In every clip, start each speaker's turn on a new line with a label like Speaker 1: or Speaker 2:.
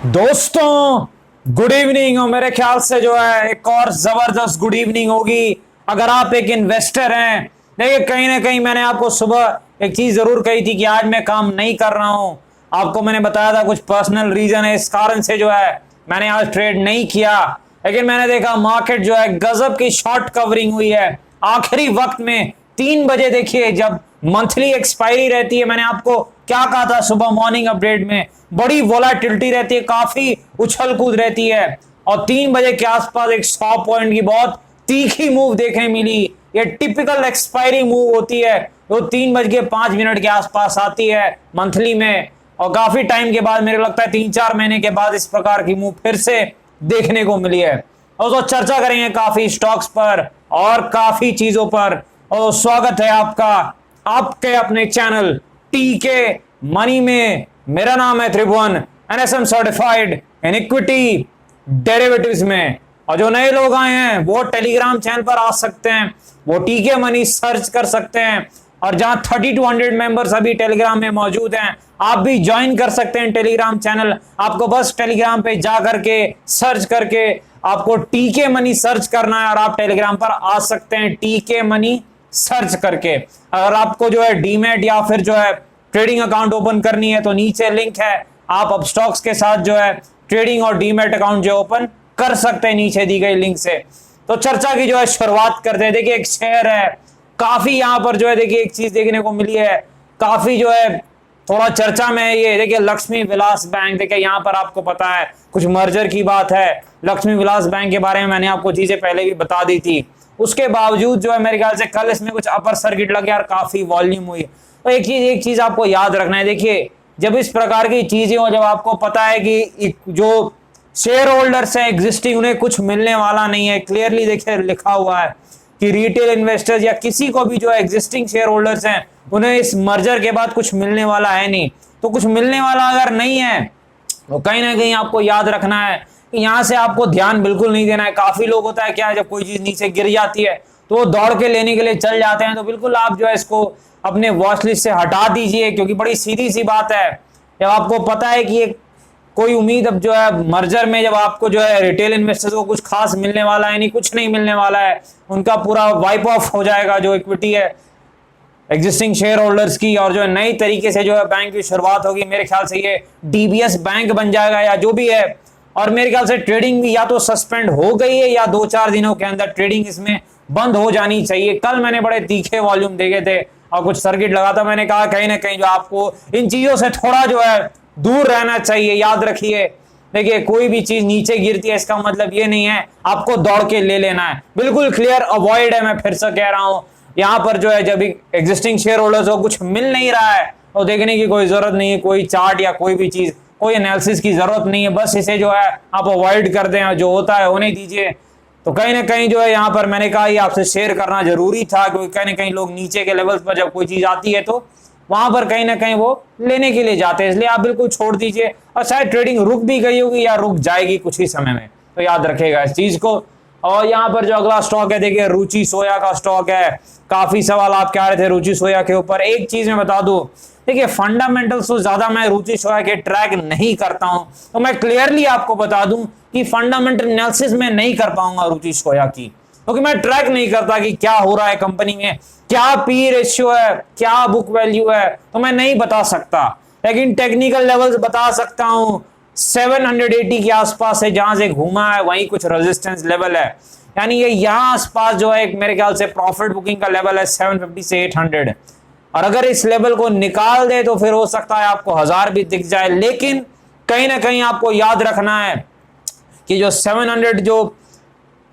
Speaker 1: दोस्तों good evening. और मेरे ख्याल से जो है एक और जबरदस्त गुड इवनिंग होगी अगर आप एक इन्वेस्टर हैं। देखिए कहीं ना कहीं मैंने आपको सुबह एक चीज जरूर कही थी कि आज मैं काम नहीं कर रहा हूं। आपको मैंने बताया था कुछ पर्सनल रीजन है, इस कारण से जो है मैंने आज ट्रेड नहीं किया। लेकिन मैंने देखा मार्केट जो है गजब की शॉर्ट कवरिंग हुई है आखिरी वक्त में 3 बजे। देखिए जब मंथली एक्सपायरी रहती है, मैंने आपको क्या कहा था सुबह मॉर्निंग अपडेट में, बड़ी वोलाटिलिटी रहती है, काफी उछल कूद रहती है। और 3 बजे के आसपास एक 100 पॉइंट की बहुत तीखी मूव देखने मिली। ये टिपिकल एक्सपायरी मूव होती है वो 3:05 के आसपास आती है मंथली में। और काफी टाइम के बाद, मेरे लगता है 3-4 महीने के बाद, इस प्रकार की मूव फिर से देखने को मिली है। और तो चर्चा करेंगे काफी स्टॉक्स पर और काफी चीजों पर। और स्वागत है आपका आपके अपने चैनल टीके मनी में। मेरा नाम है Tribhuvan, NSM certified in equity derivatives में। और जो नए लोग आए हैं वो टेलीग्राम चैनल पर आ सकते हैं, वो टीके मनी सर्च कर सकते हैं। और जहां 30 to 100 मेंबर्स अभी टेलीग्राम में मौजूद हैं, आप भी ज्वाइन कर सकते हैं टेलीग्राम चैनल। आपको बस टेलीग्राम पे जा करके सर्च करके आपको टीके मनी सर्च करना है और आप टेलीग्राम पर आ सकते हैं टीके मनी सर्च करके। अगर आपको जो है डीमैट या फिर जो है ट्रेडिंग अकाउंट ओपन करनी है तो नीचे लिंक है, आप अब स्टॉक्स के साथ जो है ट्रेडिंग और डीमैट अकाउंट जो ओपन कर सकते हैं नीचे दी गई लिंक से। तो चर्चा की जो है शुरुआत करते हैं। देखिए एक शेयर है, काफी यहां पर जो है देखिए एक चीज देखने को मिली है, काफी जो है थोड़ा चर्चा में है। ये देखिए लक्ष्मी विलास बैंक, देखिए यहां पर आपको पता है कुछ मर्जर की बात है। लक्ष्मी विलास बैंक के बारे में मैंने आपको चीजें पहले भी बता दी थी, उसके बावजूद जो है मेरे ख्याल से कल इसमें कुछ अपर सर्किट लगे और काफी वॉल्यूम हुई। तो एक चीज आपको याद रखना है। देखिए जब इस प्रकार की चीजें हो, जब आपको पता है कि जो शेयर होल्डर्स है एग्जिस्टिंग, उन्हें कुछ मिलने वाला नहीं है, क्लियरली देखिए लिखा हुआ है कि रिटेल इन्वेस्टर्स या किसी को भी जो है एग्जिस्टिंग शेयर होल्डर्स हैं उन्हें इस मर्जर के बाद कुछ मिलने वाला है नहीं। तो कुछ मिलने वाला अगर नहीं है तो कहीं ना कहीं आपको याद रखना है कि यहां से आपको ध्यान बिल्कुल नहीं देना है। काफी लोग होता है क्या, जब कोई चीज नीचे गिर जाती है तो वो दौड़ के लेने के लिए चल जाते हैं। तो बिल्कुल आप जो है इसको अपने वॉच लिस्ट से हटा दीजिए, क्योंकि बड़ी सीधी सी बात है, जब आपको पता है कि एक कोई उम्मीद अब जो है मर्जर में, जब आपको जो है रिटेल इन्वेस्टर्स को कुछ खास मिलने वाला है नहीं, कुछ नहीं मिलने वाला है, उनका पूरा वाइप ऑफ हो जाएगा जो इक्विटी है एग्जिस्टिंग शेयर होल्डर्स की। और जो है नई तरीके से जो है बैंक की शुरुआत होगी, मेरे ख्याल से ये डीबीएस बैंक बन जाएगा या जो भी है। और मेरे ख्याल से ट्रेडिंग भी या तो सस्पेंड हो गई है या 2-4 दिनों के अंदर ट्रेडिंग इसमें बंद हो जानी चाहिए। कल मैंने बड़े तीखे वॉल्यूम देखे थे और कुछ सर्किट लगा था। मैंने कहा कहीं ना कहीं जो आपको इन चीजों से थोड़ा जो है दूर रहना चाहिए। याद रखिए, देखिए कोई भी चीज नीचे गिरती है इसका मतलब ये नहीं है आपको दौड़ के ले लेना है, बिल्कुल क्लियर अवॉइड है। मैं फिर से कह रहा हूं, यहां पर जो है जब एग्जिस्टिंग शेयर होल्डर्स को कुछ मिल नहीं रहा है तो देखने की कोई जरूरत नहीं है, कोई चार्ट या कोई भी चीज, कोई एनालिसिस की जरूरत नहीं है। बस इसे जो है आप अवॉइड कर दें और जो होता है होने दीजिए। तो कहीं ना कहीं जो है यहाँ पर मैंने कहा ये आपसे शेयर करना जरूरी था, क्योंकि कहीं ना कहीं लोग नीचे के लेवल्स पर जब कोई चीज आती है तो वहां पर कहीं ना कहीं वो लेने के लिए जाते हैं, इसलिए आप बिल्कुल छोड़ दीजिए। और शायद ट्रेडिंग रुक भी गई होगी या रुक जाएगी कुछ ही समय में, तो याद रखेगा इस चीज को। और यहाँ पर जो अगला स्टॉक है, देखिए रुचि सोया का स्टॉक है। काफी सवाल आप कह रहे थे रुचि सोया के ऊपर। एक चीज मैं बता दूं, देखिए फंडामेंटल्स तो ज्यादा मैं रुचि सोया के ट्रैक नहीं करता हूं, तो मैं क्लियरली आपको बता दूं कि फंडामेंटल एनालिसिस में नहीं कर पाऊंगा रुचि सोया की, क्योंकि मैं ट्रैक नहीं करता कि क्या हो रहा है कंपनी में, क्या पी रेशियो है, क्या बुक वैल्यू है, तो मैं नहीं बता सकता। लेकिन टेक्निकल लेवल्स बता सकता हूं। 780 के आसपास है, जहां से घूमा है वहीं कुछ रेजिस्टेंस लेवल है, यानी ये यहां आसपास जो है एक मेरे ख्याल से प्रॉफिट बुकिंग का लेवल है 750 से 800। और अगर इस लेवल को निकाल दे तो फिर हो सकता है आपको 1000 भी दिख जाए। लेकिन कहीं ना कहीं आपको याद रखना है कि जो 700 जो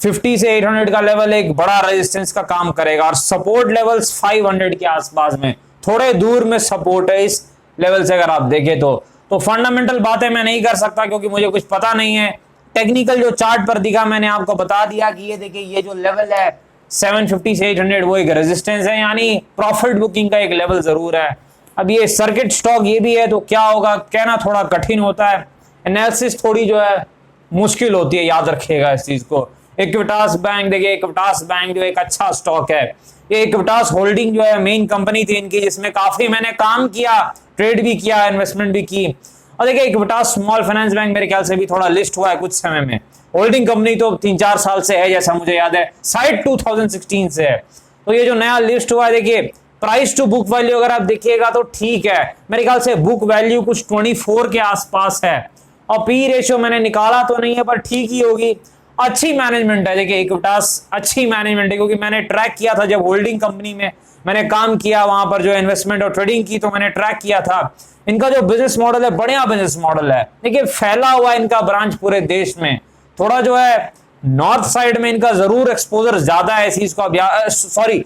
Speaker 1: 50 से 800 का लेवल एक बड़ा रेजिस्टेंस का काम करेगा, और सपोर्ट लेवल्स 500 के आसपास में, थोड़े दूर में सपोर्ट है इस लेवल से अगर आप देखें तो फंडामेंटल बातें मैं नहीं कर सकता क्योंकि मुझे कुछ पता नहीं है। टेक्निकल जो चार्ट पर दिखा मैंने आपको बता दिया कि ये देखिए ये जो लेवल है 750 से 800 वो एक रेजिस्टेंस है, यानी प्रॉफिट बुकिंग का एक लेवल जरूर है। अब ये सर्किट स्टॉक ये भी है, तो क्या होगा कहना थोड़ा कठिन होता है, एनालिसिस थोड़ी जो है मुश्किल होती है, याद रखिएगा इस चीज को। इक्विटास बैंक, देखिए इक्विटास बैंक जो एक अच्छा स्टॉक है। ये इक्विटास होल्डिंग जो है मेन कंपनी थी इनकी, जिसमें काफी मैंने काम किया, ट्रेड भी किया, इन्वेस्टमेंट भी की। और देखिए इक्विटास स्मॉल फाइनेंस बैंक मेरे ख्याल से भी थोड़ा लिस्ट हुआ है कुछ समय में। होल्डिंग कंपनी तो 3-4 साल से है जैसा मुझे याद है, साइड 2016 से है। तो ये जो नया लिस्ट हुआ है, देखिए प्राइस टू बुक वैल्यू अगर आप देखिएगा तो ठीक है, मेरे ख्याल से बुक वैल्यू कुछ 24 के आसपास है, और पी रेशियो मैंने निकाला तो नहीं है पर ठीक ही होगी। अच्छी मैनेजमेंट है, देखिए इक्विटास अच्छी मैनेजमेंट है, क्योंकि मैंने ट्रैक किया था जब होल्डिंग कंपनी में मैंने काम किया, वहां पर जो इन्वेस्टमेंट और ट्रेडिंग की, तो मैंने ट्रैक किया था। इनका जो बिजनेस मॉडल है बढ़िया बिजनेस मॉडल है, देखिए फैला हुआ इनका ब्रांच पूरे देश में। थोड़ा जो है नॉर्थ साइड में इनका जरूर एक्सपोजर ज्यादा है इस चीज का, सॉरी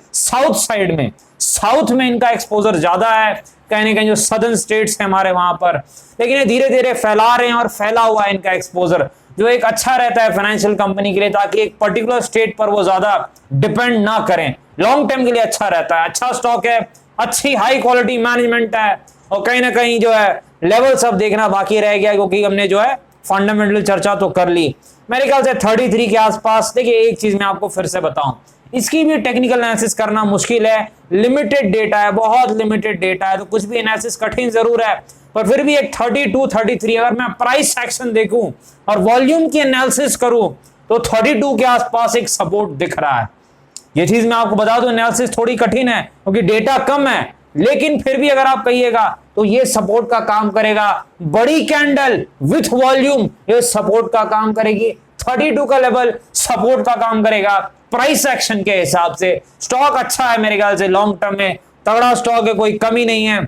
Speaker 1: साउथ में इनका एक्सपोजर ज्यादा है, कहीं ना कहीं जो सदर्न स्टेट्स हैं हमारे वहां पर, लेकिन ये धीरे धीरे फैला रहे हैं और फैला हुआ है इनका एक्सपोजर, जो एक अच्छा रहता है फाइनेंशियल कंपनी के लिए, ताकि एक पर्टिकुलर स्टेट पर वो ज्यादा डिपेंड ना करें, लॉन्ग टर्म के लिए अच्छा रहता है। अच्छा स्टॉक है, अच्छी हाई क्वालिटी मैनेजमेंट है, और कहीं ना कहीं जो है लेवल सब देखना बाकी रह गया, क्योंकि हमने जो है फंडामेंटल चर्चा तो कर ली। मेरे ख्याल से 33 के आसपास। देखिए एक चीज मैं आपको फिर से बताऊं, इसकी भी टेक्निकल एनालिसिस करना मुश्किल है, लिमिटेड डेटा है, बहुत लिमिटेड डेटा है, तो कुछ भी एनालिसिस कठिन जरूर है, पर फिर भी एक 32-33 अगर मैं प्राइस एक्शन देखूं और वॉल्यूम की एनालिसिस करूं तो 32 के आसपास एक सपोर्ट दिख रहा है। ये चीज मैं आपको बता दूं, एनालिसिस थोड़ी कठिन है क्योंकि डेटा कम है, लेकिन फिर भी अगर आप कहिएगा तो ये सपोर्ट का काम करेगा। बड़ी कैंडल विथ वॉल्यूम ये सपोर्ट का काम करेगी, 32 का लेवल सपोर्ट का काम करेगा प्राइस एक्शन के हिसाब से। स्टॉक अच्छा है मेरे ख्याल से, लॉन्ग टर्म में तगड़ा स्टॉक है, कोई कमी नहीं है,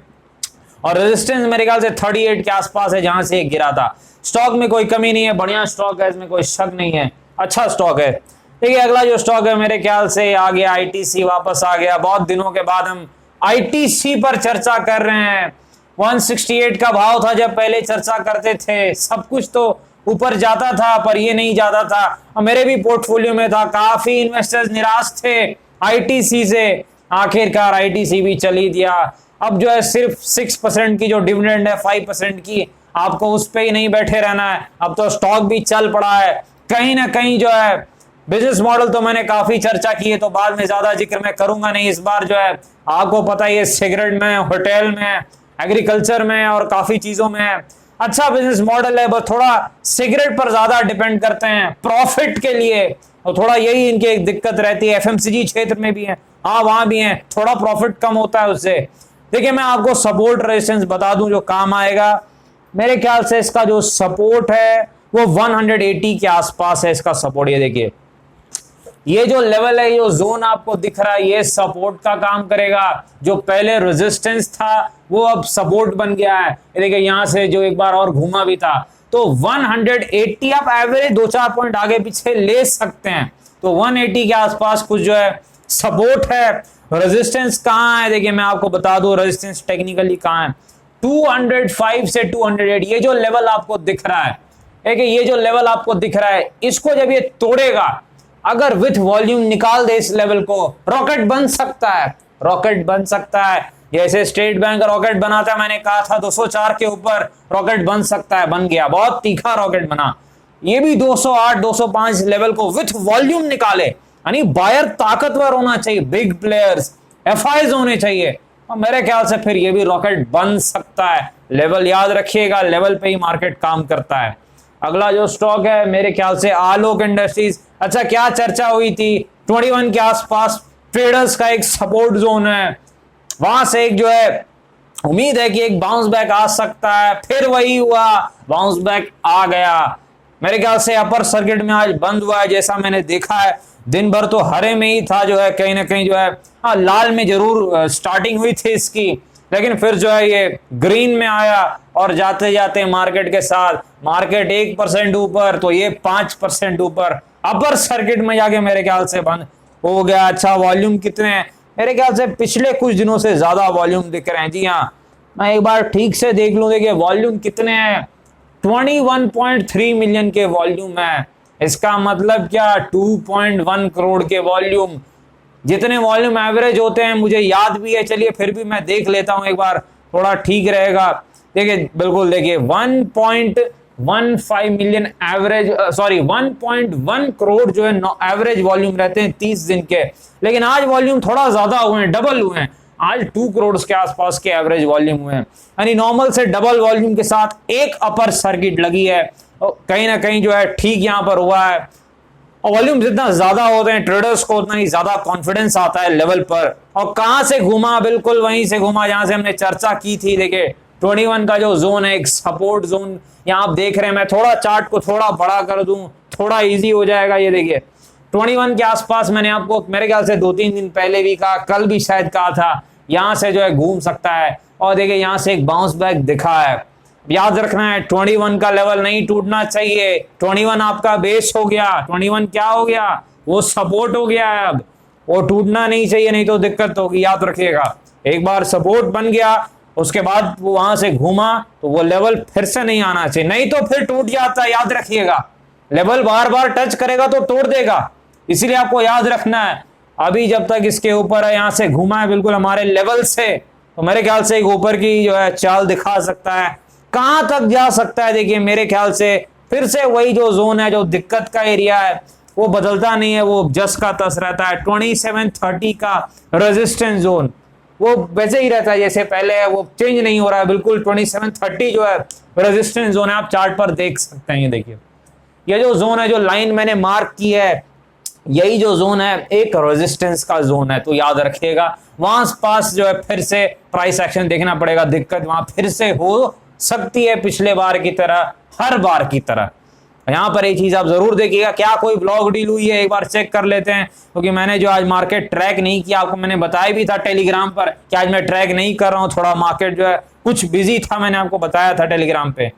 Speaker 1: और रेजिस्टेंस मेरे ख्याल से 38 के आसपास है जहां से गिरा था। स्टॉक में कोई कमी नहीं है, बढ़िया स्टॉक है, इसमें कोई शक नहीं है, अच्छा स्टॉक है। देखिए अगला जो स्टॉक है मेरे ख्याल से आ गया आईटीसी, वापस आ गया, बहुत दिनों के बाद हम आईटीसी पर चर्चा कर रहे हैं। 168 का भाव था जब पहले चर्चा करते थे, सब कुछ तो ऊपर जाता था पर ये नहीं जाता था, और मेरे भी पोर्टफोलियो में था, काफी इन्वेस्टर्स निराश थे आईटीसी से, आखिरकार आईटीसी भी चली दिया। अब जो है सिर्फ 6% की जो डिविडेंड है 5% की, आपको उस पे ही नहीं बैठे रहना है, अब तो स्टॉक भी चल पड़ा है। कहीं ना कहीं जो है बिजनेस मॉडल तो मैंने काफी चर्चा की है, तो बाद में ज्यादा जिक्र मैं करूंगा नहीं। इस बार जो है आपको पता ही है सिगरेट में, होटल में, एग्रीकल्चर में और काफी चीजों में है, अच्छा बिजनेस मॉडल है, बस थोड़ा सिगरेट पर ज्यादा डिपेंड करते हैं प्रॉफिट के लिए, और थोड़ा यही इनकी एक दिक्कत रहती है। एफएमसीजी क्षेत्र में भी है, हाँ वहां भी है, थोड़ा प्रॉफिट कम होता है उससे। देखिए मैं आपको सपोर्ट रेजिस्टेंस बता दूं जो काम आएगा, मेरे ख्याल से इसका जो सपोर्ट है वो 180 के आसपास है इसका सपोर्ट। ये देखिए ये जो लेवल है, ये जोन आपको दिख रहा है, ये सपोर्ट का काम करेगा। जो पहले रेजिस्टेंस था वो अब सपोर्ट बन गया है। देखिए यहां से जो एक बार और घूमा भी था, तो 180 आप एवरेज 2-4 पॉइंट आगे पीछे ले सकते हैं, तो 180 के आसपास कुछ जो है सपोर्ट है। रेजिस्टेंस कहां है देखिए मैं आपको बता दूं, रेजिस्टेंस टेक्निकली कहां है, 205 से 208, ये जो लेवल आपको दिख रहा है, ये जो लेवल आपको दिख रहा है, इसको जब ये तोड़ेगा, अगर विथ वॉल्यूम निकाल दे इस लेवल को, रॉकेट बन सकता है, रॉकेट बन सकता है, जैसे स्टेट बैंक रॉकेट बनाता है, मैंने कहा था 204 के ऊपर रॉकेट बन सकता है, बन गया, बहुत तीखा रॉकेट बना। ये भी 208 205 लेवल को विथ वॉल्यूम निकाले, यानी बायर ताकतवर होना चाहिए, बिग प्लेयर्स एफआईज होने चाहिए, और मेरे ख्याल से फिर ये भी रॉकेट बन सकता है। लेवल याद रखिएगा, लेवल पे ही मार्केट काम करता है। अगला जो स्टॉक है मेरे ख्याल से आलोक इंडस्ट्रीज। अच्छा क्या चर्चा हुई थी, 21 के आसपास ट्रेडर्स का एक सपोर्ट जोन है, वहां से एक जो है उम्मीद है कि एक बाउंस बैक आ सकता है, फिर वही हुआ, बाउंस बैक आ गया। मेरे ख्याल से अपर सर्किट में आज बंद हुआ है, जैसा मैंने देखा है, दिन भर तो हरे में ही था, जो है कहीं ना कहीं जो है हाँ लाल में जरूर स्टार्टिंग हुई थी इसकी, लेकिन फिर जो है ये ग्रीन में आया, और जाते जाते मार्केट के साथ मार्केट 1% ऊपर तो ये 5% ऊपर, अपर सर्किट में जाके मेरे ख्याल से बंद हो गया। अच्छा वॉल्यूम कितने हैं, मेरे ख्याल से पिछले कुछ दिनों से ज्यादा वॉल्यूम दिख रहे हैं। जी हाँ मैं एक बार ठीक से देख लूं, देखिए वॉल्यूम कितने हैं, 21.3 मिलियन के वॉल्यूम है। इसका मतलब क्या, 2.1 करोड़ के वॉल्यूम, जितने वॉल्यूम एवरेज होते हैं मुझे याद भी है, चलिए फिर भी मैं देख लेता हूं एक बार, थोड़ा ठीक रहेगा। देखिए बिल्कुल देखिए 1.15 मिलियन एवरेज, सॉरी 1.1 करोड़ जो है एवरेज वॉल्यूम रहते हैं 30 दिन के, लेकिन आज वॉल्यूम थोड़ा ज्यादा हुए हैं, डबल हुए हैं, आज 2 करोड़ के आसपास के एवरेज वॉल्यूम हुए हैं, यानी नॉर्मल से डबल वॉल्यूम के साथ एक अपर सर्किट लगी है। कहीं ना कहीं जो है ठीक यहां पर हुआ है। वॉल्यूम जितना ज्यादा होते हैं ट्रेडर्स को उतना ही ज्यादा कॉन्फिडेंस आता है लेवल पर। और कहां से घूमा, बिल्कुल वहीं से घूमा जहां से हमने चर्चा की थी। देखिए 21 का जो जोन है, एक सपोर्ट जोन यहां आप देख रहे हैं। मैं थोड़ा चार्ट को थोड़ा बड़ा कर दूं, थोड़ा इजी हो जाएगा। ये देखिए 21 के आसपास मैंने आपको मेरे ख्याल से 2-3 दिन पहले भी कहा, कल भी शायद कहा था, यहां से जो है घूम सकता है। और देखिए यहां से एक बाउंस बैक दिखा है। याद रखना है 21 का लेवल नहीं टूटना चाहिए। 21 आपका बेस हो गया, 21 क्या हो गया, वो सपोर्ट हो गया है। अब वो टूटना नहीं चाहिए, नहीं तो दिक्कत होगी। याद रखिएगा एक बार सपोर्ट बन गया, उसके बाद वो वहां से घूमा तो वो लेवल फिर से नहीं आना चाहिए, नहीं तो फिर टूट जाता है। याद रखिएगा लेवल बार बार टच करेगा तो तोड़ देगा, इसलिए आपको याद रखना है। अभी जब तक इसके ऊपर है, यहां से घुमा है बिल्कुल हमारे लेवल से, तो मेरे ख्याल से एक ऊपर की जो है चाल दिखा सकता है। कहां तक जा सकता है देखिए, मेरे ख्याल से फिर से वही जो जोन है, जो दिक्कत का एरिया है, वो बदलता नहीं है, वो जस का तस रहता है। 2730 का रेजिस्टेंस जोन वो वैसे ही रहता है जैसे पहले है, वो चेंज नहीं हो रहा है बिल्कुल। 2730 जो है रेजिस्टेंस जोन है, आप चार्ट पर देख सकते हैं। ये देखिए ये जो जोन है, जो लाइन मैंने मार्क की है, यही जो जोन है एक रेजिस्टेंस का जोन है। तो याद रखिएगा वहां पास जो है फिर से प्राइस एक्शन देखना पड़ेगा। दिक्कत वहां फिर से हो सकती है पिछले बार की तरह, हर बार की तरह। यहां पर एक चीज आप जरूर देखिएगा, क्या कोई ब्लॉक डील हुई है, एक बार चेक कर लेते हैं। क्योंकि मैंने जो आज मार्केट ट्रैक नहीं किया, आपको मैंने बताया भी था टेलीग्राम पर कि आज मैं ट्रैक नहीं कर रहा हूं, थोड़ा मार्केट जो है कुछ बिजी था, मैंने आपको बताया था टेलीग्राम पे।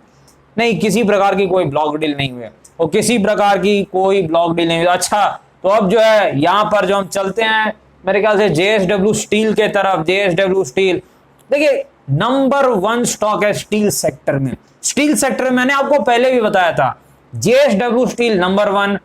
Speaker 1: नहीं, किसी प्रकार की कोई ब्लॉक डील नहीं हुई और किसी प्रकार की कोई ब्लॉक डील नहीं हुई। अच्छा, तो अब जो है यहां पर जो हम चलते हैं मेरे ख्याल से जेएसडब्ल्यू स्टील के तरफ। जेएसडब्ल्यू स्टील देखिए नंबर 1 स्टॉक है स्टील सेक्टर में। स्टील सेक्टर में मैंने आपको पहले भी बताया था, JSW steel number 1,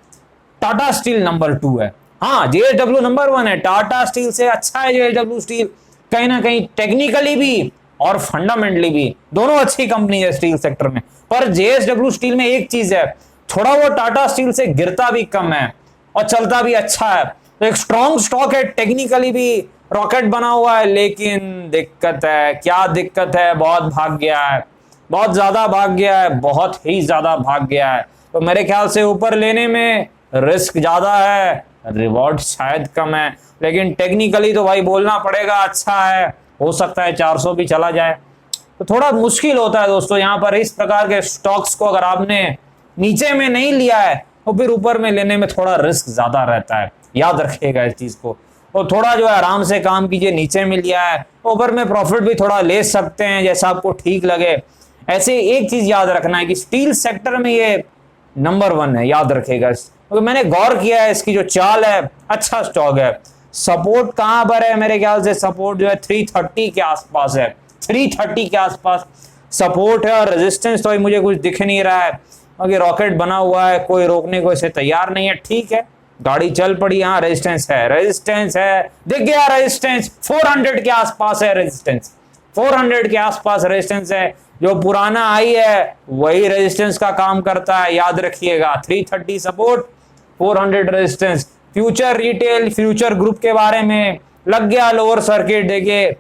Speaker 1: Tata steel number 2 है। हाँ, जेएसडब्ल्यू नंबर 1 है, टाटा स्टील से अच्छा है जेएसडब्ल्यू स्टील। कहीं ना कहीं टेक्निकली भी और फंडामेंटली भी दोनों अच्छी कंपनी है स्टील सेक्टर में। पर जेएसडब्ल्यू स्टील में एक चीज है, थोड़ा वो टाटा स्टील से गिरता भी कम है और चलता भी अच्छा है। तो एक स्ट्रॉन्ग स्टॉक है, टेक्निकली भी रॉकेट बना हुआ है। लेकिन दिक्कत है, क्या दिक्कत है, बहुत भाग गया है, बहुत ज्यादा भाग गया है, बहुत ही ज्यादा भाग गया है। तो मेरे ख्याल से ऊपर लेने में रिस्क ज्यादा है, रिवॉर्ड शायद कम है। लेकिन टेक्निकली तो भाई बोलना पड़ेगा अच्छा है, हो सकता है 400 भी चला जाए। तो थोड़ा मुश्किल होता है दोस्तों यहाँ पर इस प्रकार के स्टॉक्स को अगर आपने नीचे में नहीं लिया है तो फिर ऊपर में लेने में थोड़ा रिस्क ज्यादा रहता है। याद रखिएगा इस चीज को। और थोड़ा जो है आराम से काम कीजिए, नीचे में लिया है ऊपर में प्रॉफिट भी थोड़ा ले सकते हैं जैसा आपको ठीक लगे। ऐसे एक चीज याद रखना है कि स्टील सेक्टर में ये नंबर 1 है, याद रखिएगा। तो मैंने गौर किया है, इसकी जो चाल है अच्छा स्टॉक है। सपोर्ट कहां पर है, मेरे ख्याल से सपोर्ट जो है 330 के आसपास है, 330 के आसपास सपोर्ट है। और रेजिस्टेंस तो मुझे कुछ दिख नहीं रहा है क्योंकि रॉकेट बना हुआ है, कोई रोकने को इसे तैयार नहीं है। ठीक है, गाड़ी चल पड़ी, हाँ रेजिस्टेंस है, रेजिस्टेंस है, दिख गया रेजिस्टेंस 400 के आसपास है। रेजिस्टेंस 400 के आसपास रेजिस्टेंस है, जो पुराना हाई है वही रेजिस्टेंस का काम करता है। याद रखिएगा 330 support, 400 resistance. Future retail, future group के बारे में लग गया लोअर सर्किट। देखिए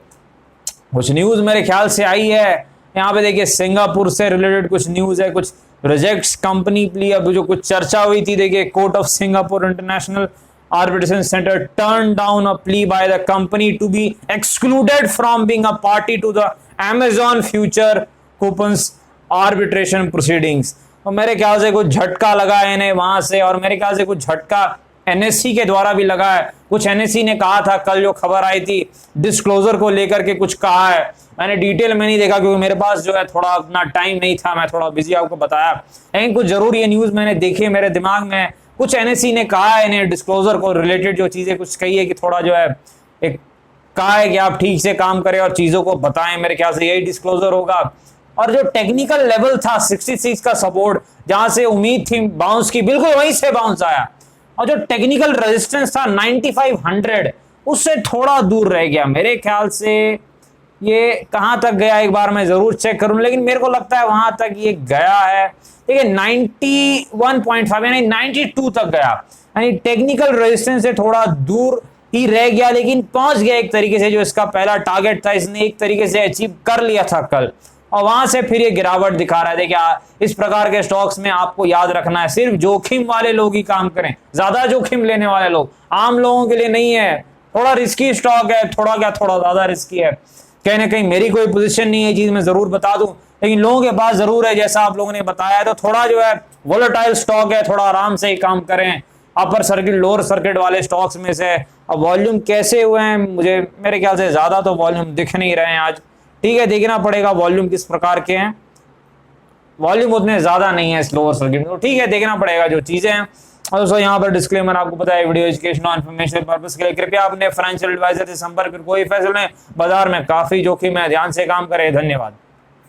Speaker 1: कुछ न्यूज मेरे ख्याल से आई है यहाँ पे, देखिए सिंगापुर से रिलेटेड कुछ न्यूज है, कुछ प्रोजेक्ट्स कंपनी प्ली, अब जो कुछ चर्चा हुई थी। देखिए court of Singapore international arbitration centre turn down a plea by the company to be excluded from being a party to the Amazon Future Coupons arbitration proceedings. और मेरे ख्याल से कुछ झटका लगा है इन्हें वहां से, और मेरे ख्याल से कुछ झटका एनएससी के द्वारा भी लगा है। कुछ एनएससी ने कहा था, कल जो खबर आई थी डिस्क्लोजर को लेकर के कुछ कहा है। मैंने डिटेल में नहीं देखा क्योंकि मेरे पास जो है थोड़ा अपना टाइम नहीं था, मैं थोड़ा बिजी आपको बताया। लेकिन कुछ जरूर ये न्यूज मैंने देखी, मेरे दिमाग में कुछ एनएससी ने कहा है इन्हें डिस्क्लोजर को रिलेटेड जो चीजें कुछ कही है कि थोड़ा जो है एक कहा है कि आप ठीक से काम करें और चीजों को बताएं। मेरे ख्याल से यही डिस्क्लोजर होगा। और जो टेक्निकल लेवल था 66 का सपोर्ट, जहां से उम्मीद थी बाउंस की, बिल्कुल वहीं से बाउंस आया। और जो टेक्निकल रेजिस्टेंस था 9500, उससे थोड़ा दूर रह गया। मेरे ख्याल से ये कहां तक गया एक बार मैं जरूर चेक करूं, लेकिन मेरे को लगता है वहां तक ये गया है। ठीक है, 91.5 यानी 92 तक गया, यानी टेक्निकल रेजिस्टेंस से थोड़ा दूर ही रह गया, लेकिन पहुंच गया एक तरीके से। जो इसका पहला टारगेट था इसने एक तरीके से अचीव कर लिया था कल, और वहां से फिर ये गिरावट दिखा रहा है। देखिए इस प्रकार के स्टॉक्स में आपको याद रखना है, सिर्फ जोखिम वाले लोग ही काम करें, ज्यादा जोखिम लेने वाले लोग, आम लोगों के लिए नहीं है। थोड़ा रिस्की स्टॉक है, थोड़ा ज्यादा रिस्की है। कहीं ना कहीं मेरी कोई पोजीशन नहीं है, ये चीज मैं जरूर बता दूं, लेकिन लोगों के पास जरूर है, जैसा आप लोगों ने बताया है। तो थोड़ा जो है वोलेटाइल स्टॉक है, थोड़ा आराम से ही काम करें। अपर सर्किट लोअर सर्किट वाले स्टॉक्स में से अब वॉल्यूम कैसे हुए हैं, मुझे मेरे ख्याल से ज्यादा तो वॉल्यूम दिख नहीं रहे हैं आज। ठीक है, देखना पड़ेगा वॉल्यूम किस प्रकार के हैं। वॉल्यूम उतने ज्यादा नहीं है इस लोअर सर्किट में, तो ठीक है, देखना पड़ेगा जो चीजें हैं। और दोस्तों यहाँ पर डिस्क्लेमर आपको पता है, वीडियो एजुकेशन और इन्फॉर्मेशनल पर्पस के लिए कृपया अपने फाइनेंशियल एडवाइजर से संपर्क कर कोई फैसला लें। बाजार में काफी जोखिम है, ध्यान से काम करें। धन्यवाद।